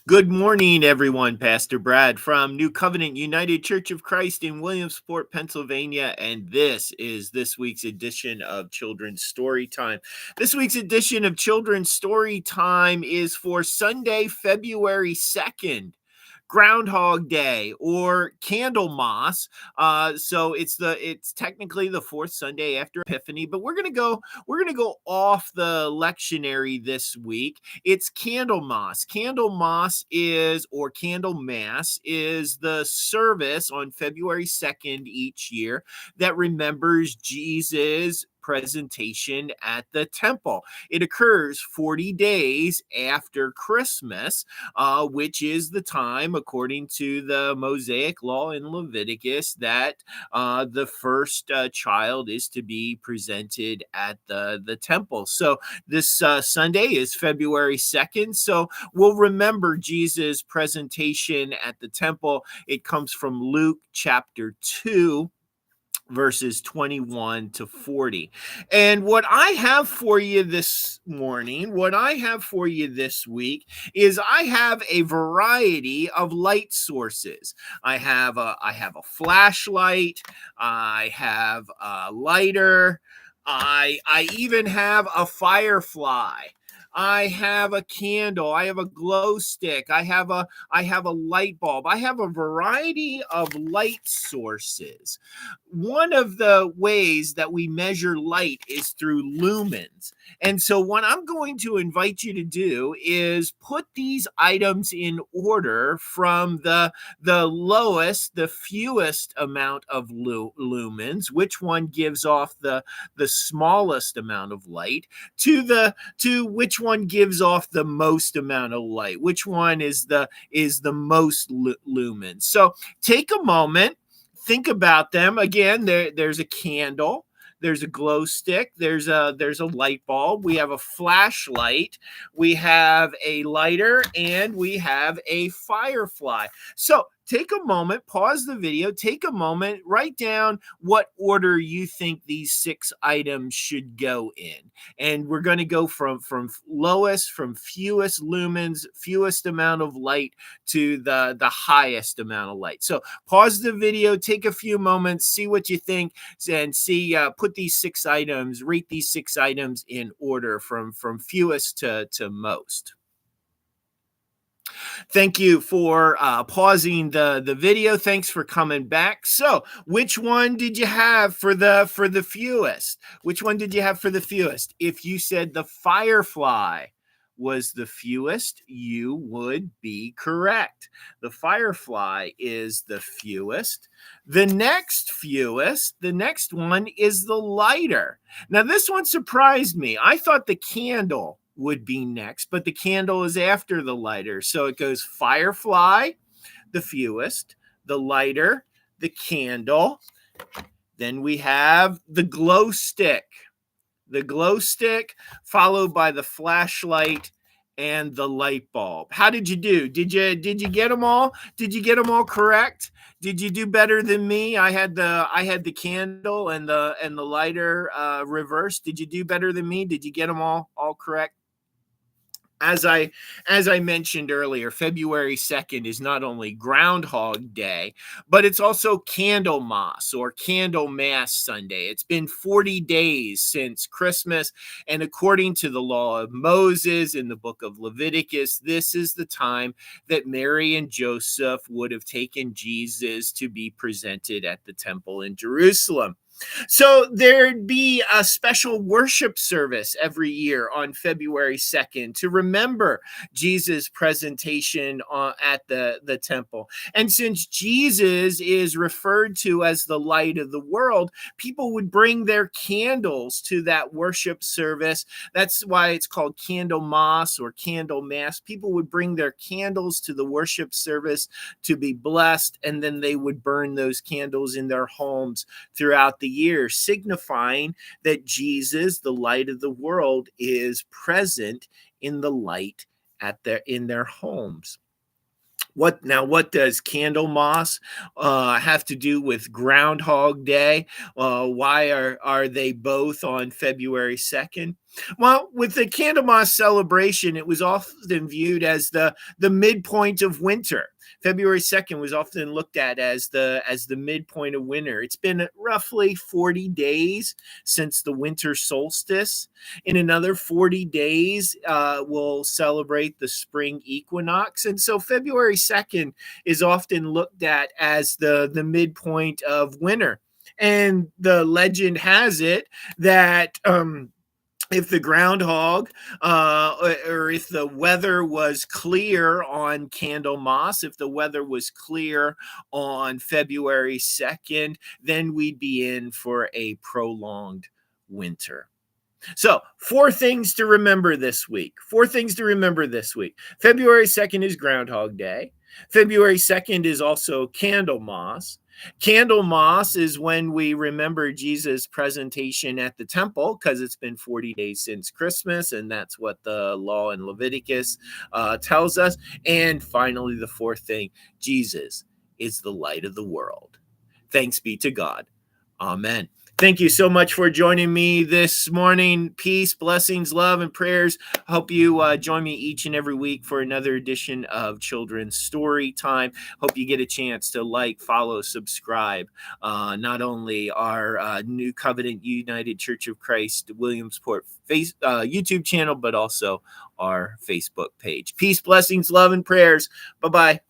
Good morning, everyone. Pastor Brad from New Covenant United Church of Christ in Williamsport, Pennsylvania, and this is this week's edition of Children's Story Time. This week's edition of Children's Story Time is for Sunday, February 2nd. Groundhog Day or Candlemas. So it's technically the fourth Sunday after Epiphany, but we're gonna go off the lectionary this week. It's Candlemas. Candlemas is or Candlemas is the service on February 2nd each year that remembers Jesus' presentation at the temple. It occurs 40 days after Christmas, which is the time, according to the Mosaic law in Leviticus, that the first child is to be presented at the temple. So this Sunday is February 2nd. So we'll remember Jesus' presentation at the temple. It comes from Luke chapter 2, verses 21 to 40. And what I have for you this morning, what I have for you this week is I have a variety of light sources. I have a flashlight, I have a lighter, I even have a firefly. I have a candle. I have a glow stick. I have a light bulb. I have a variety of light sources. One of the ways that we measure light is through lumens. And so what I'm going to invite you to do is put these items in order from the lowest, the fewest amount of lumens, which one gives off the smallest amount of light, to which one gives off the most amount of light, which one is the most lumens. So take a moment, think about them. Again, there's a candle, there's a glow stick, there's a light bulb, we have a flashlight, we have a lighter, and we have a firefly. So take a moment, pause the video, take a moment, write down what order you think these 6 items should go in. And we're going to go from lowest, from fewest lumens, fewest amount of light, to the highest amount of light. So pause the video, take a few moments, see what you think, and put these 6 items, rate these 6 items in order from fewest to most. Thank you for pausing the video. Thanks for coming back. So, which one did you have for the fewest? Which one did you have for the fewest? If you said the firefly was the fewest, you would be correct. The firefly is the fewest. The next one is the lighter. Now, this one surprised me. I thought the candle would be next, but the candle is after the lighter. So it goes firefly, the fewest, the lighter, the candle. Then we have the glow stick. The glow stick, followed by the flashlight and the light bulb. How did you do? Did you get them all? Did you get them all correct? Did you do better than me? I had the candle and the lighter reversed. Did you do better than me? Did you get them all correct? As I mentioned earlier, February 2nd is not only Groundhog Day, but it's also Candlemas or Candlemas Sunday. It's been 40 days since Christmas, and according to the law of Moses in the book of Leviticus, this is the time that Mary and Joseph would have taken Jesus to be presented at the temple in Jerusalem. So there'd be a special worship service every year on February 2nd to remember Jesus' presentation at the temple. And since Jesus is referred to as the light of the world, people would bring their candles to that worship service. That's why it's called Candlemas or Candlemas. People would bring their candles to the worship service to be blessed, and then they would burn those candles in their homes throughout the year, signifying that Jesus, the light of the world, is present in the light in their homes. What does Candlemas have to do with Groundhog Day? Why are they both on February 2nd? Well, with the Candlemas celebration, it was often viewed as the midpoint of winter. February 2nd was often looked at as the midpoint of winter. It's been roughly 40 days since the winter solstice. In another 40 days, we'll celebrate the spring equinox. And so February 2nd is often looked at as the midpoint of winter. And the legend has it that if the groundhog or if the weather was clear on Candlemas, if the weather was clear on February 2nd, then we'd be in for a prolonged winter. So, four things to remember this week. Four things to remember this week. February 2nd is Groundhog Day. February 2nd is also Candlemas. Candlemas is when we remember Jesus' presentation at the temple because it's been 40 days since Christmas, and that's what the law in Leviticus tells us. And finally, the fourth thing, Jesus is the light of the world. Thanks be to God. Amen. Thank you so much for joining me this morning. Peace, blessings, love, and prayers. Hope you join me each and every week for another edition of Children's Story Time. Hope you get a chance to like, follow, subscribe. Not only our New Covenant United Church of Christ Williamsport YouTube channel, but also our Facebook page. Peace, blessings, love, and prayers. Bye-bye.